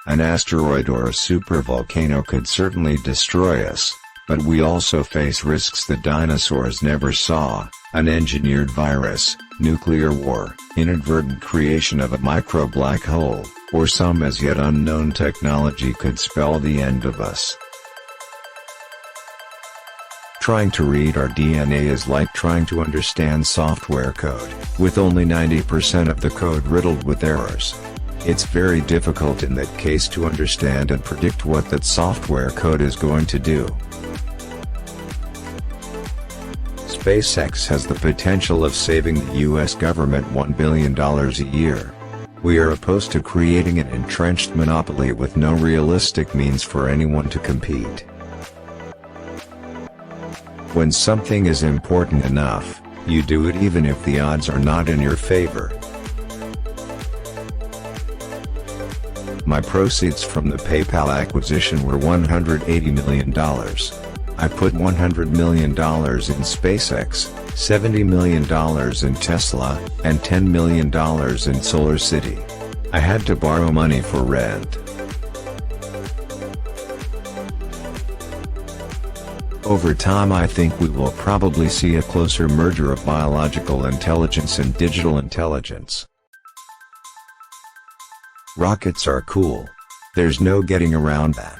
An asteroid or a supervolcano could certainly destroy us, but we also face risks the dinosaurs never saw: an engineered virus, nuclear war, inadvertent creation of a micro-black hole, or some as yet unknown technology could spell the end of us. Trying to read our DNA is like trying to understand software code, with only 90% of the code riddled with errors. It's very difficult in that case to understand and predict what that software code is going to do. SpaceX has the potential of saving the US government $1 billion a year. We are opposed to creating an entrenched monopoly with no realistic means for anyone to compete. When something is important enough, you do it even if the odds are not in your favor. My proceeds from the PayPal acquisition were $180 million. I put $100 million in SpaceX, $70 million in Tesla, and $10 million in SolarCity. I had to borrow money for rent. Over time, I think we will probably see a closer merger of biological intelligence and digital intelligence. Rockets are cool. There's no getting around that.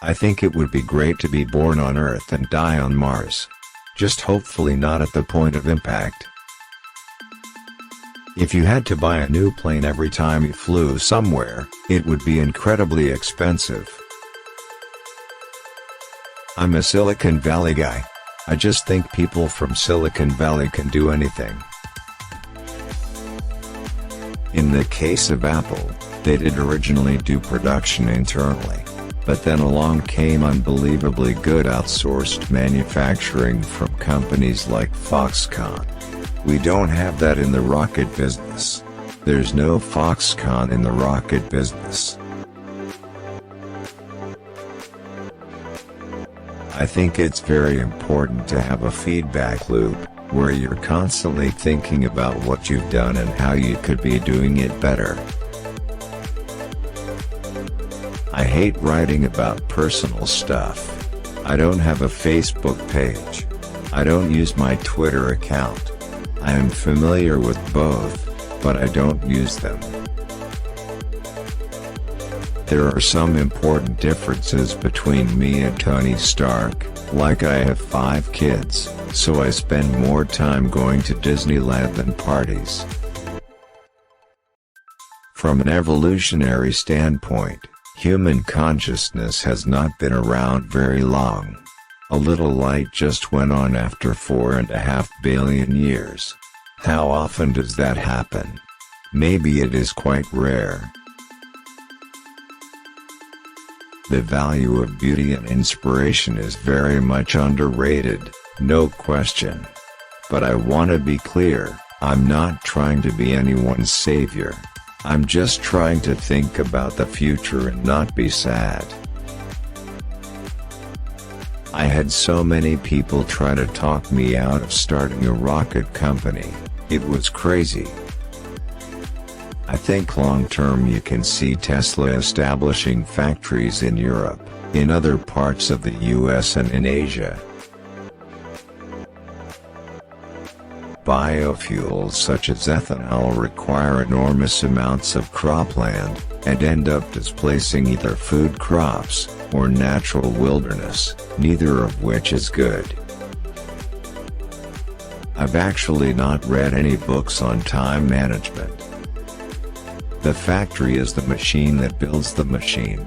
I think it would be great to be born on Earth and die on Mars. Just hopefully not at the point of impact. If you had to buy a new plane every time you flew somewhere, it would be incredibly expensive. I'm a Silicon Valley guy. I just think people from Silicon Valley can do anything. In the case of Apple, they did originally do production internally, but then along came unbelievably good outsourced manufacturing from companies like Foxconn. We don't have that in the rocket business. There's no Foxconn in the rocket business. I think it's very important to have a feedback loop, where you're constantly thinking about what you've done and how you could be doing it better. I hate writing about personal stuff. I don't have a Facebook page. I don't use my Twitter account. I am familiar with both, but I don't use them. There are some important differences between me and Tony Stark, like I have 5 kids, so I spend more time going to Disneyland than parties. From an evolutionary standpoint, human consciousness has not been around very long. A little light just went on after 4.5 billion years. How often does that happen? Maybe it is quite rare. The value of beauty and inspiration is very much underrated, no question. But I want to be clear, I'm not trying to be anyone's savior. I'm just trying to think about the future and not be sad. I had so many people try to talk me out of starting a rocket company. It was crazy. I think long-term you can see Tesla establishing factories in Europe, in other parts of the US and in Asia. Biofuels such as ethanol require enormous amounts of cropland, and end up displacing either food crops, or natural wilderness, neither of which is good. I've actually not read any books on time management. The factory is the machine that builds the machine.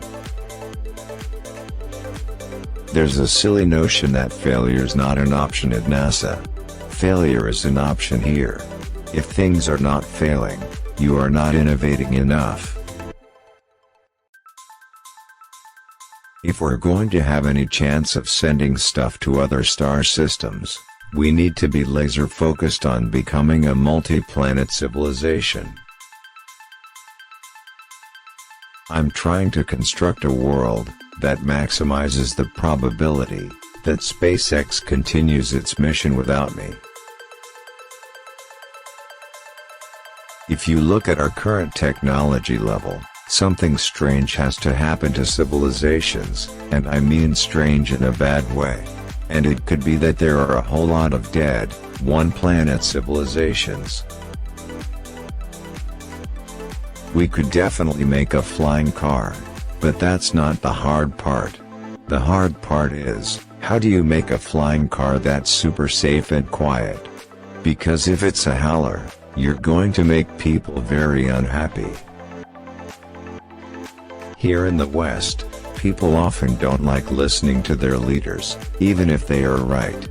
There's a silly notion that failure's not an option at NASA. Failure is an option here. If things are not failing, you are not innovating enough. If we're going to have any chance of sending stuff to other star systems, we need to be laser focused on becoming a multi-planet civilization. I'm trying to construct a world that maximizes the probability that SpaceX continues its mission without me. If you look at our current technology level, something strange has to happen to civilizations, and I mean strange in a bad way. And it could be that there are a whole lot of dead, one-planet civilizations. We could definitely make a flying car. But that's not the hard part. The hard part is, how do you make a flying car that's super safe and quiet? Because if it's a howler, you're going to make people very unhappy. Here in the West, people often don't like listening to their leaders, even if they are right.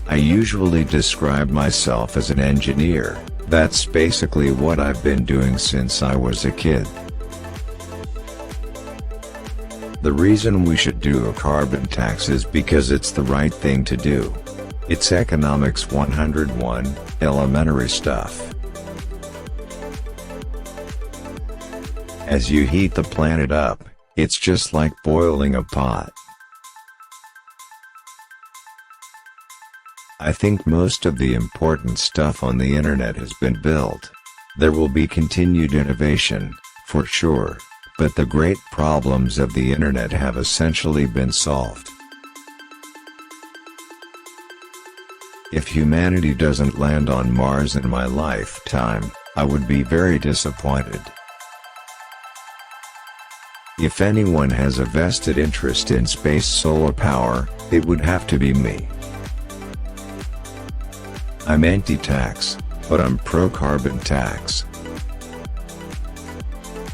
I usually describe myself as an engineer. That's basically what I've been doing since I was a kid. The reason we should do a carbon tax is because it's the right thing to do. It's economics 101, elementary stuff. As you heat the planet up, it's just like boiling a pot. I think most of the important stuff on the internet has been built. There will be continued innovation, for sure. But the great problems of the internet have essentially been solved. If humanity doesn't land on Mars in my lifetime, I would be very disappointed. If anyone has a vested interest in space solar power, it would have to be me. I'm anti-tax, but I'm pro-carbon tax.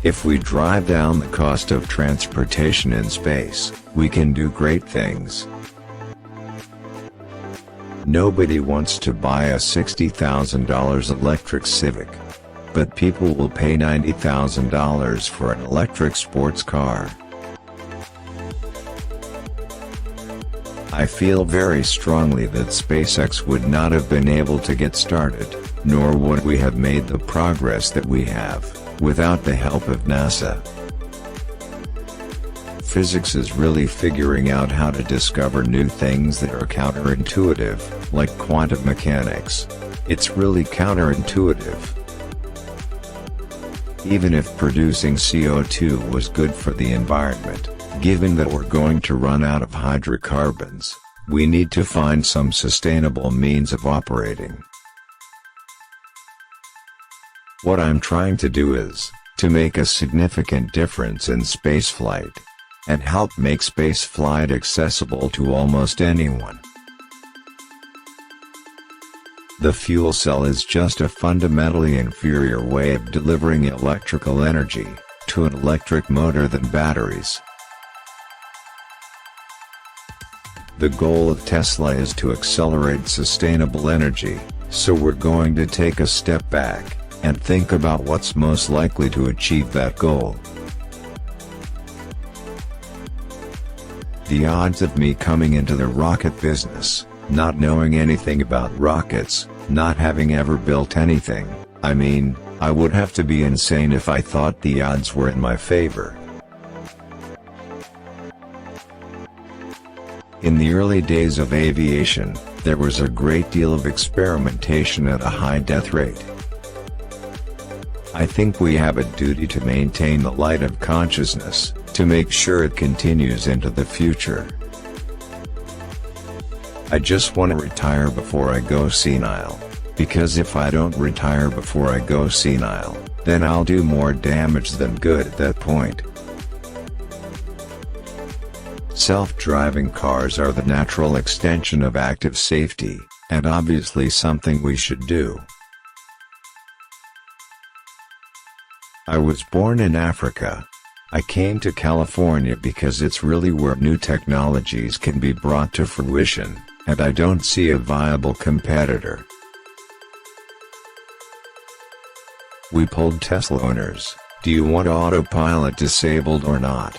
If we drive down the cost of transportation in space, we can do great things. Nobody wants to buy a $60,000 electric Civic. But people will pay $90,000 for an electric sports car. I feel very strongly that SpaceX would not have been able to get started, nor would we have made the progress that we have, without the help of NASA. Physics is really figuring out how to discover new things that are counterintuitive, like quantum mechanics. It's really counterintuitive. Even if producing CO2 was good for the environment, given that we're going to run out of hydrocarbons, we need to find some sustainable means of operating. What I'm trying to do is, to make a significant difference in spaceflight, and help make spaceflight accessible to almost anyone. The fuel cell is just a fundamentally inferior way of delivering electrical energy to an electric motor than batteries. The goal of Tesla is to accelerate sustainable energy, so we're going to take a step back and think about what's most likely to achieve that goal. The odds of me coming into the rocket business, not knowing anything about rockets, not having ever built anything, I mean, I would have to be insane if I thought the odds were in my favor. In the early days of aviation, there was a great deal of experimentation at a high death rate. I think we have a duty to maintain the light of consciousness, to make sure it continues into the future. I just want to retire before I go senile, because if I don't retire before I go senile, then I'll do more damage than good at that point. Self-driving cars are the natural extension of active safety, and obviously something we should do. I was born in Africa. I came to California because it's really where new technologies can be brought to fruition, and I don't see a viable competitor. We polled Tesla owners, do you want autopilot disabled or not?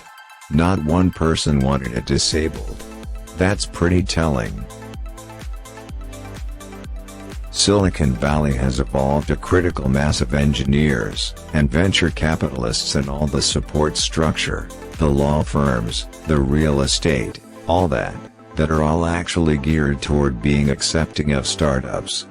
Not one person wanted it disabled. That's pretty telling. Silicon Valley has evolved a critical mass of engineers, and venture capitalists and all the support structure, the law firms, the real estate, all that are all actually geared toward being accepting of startups.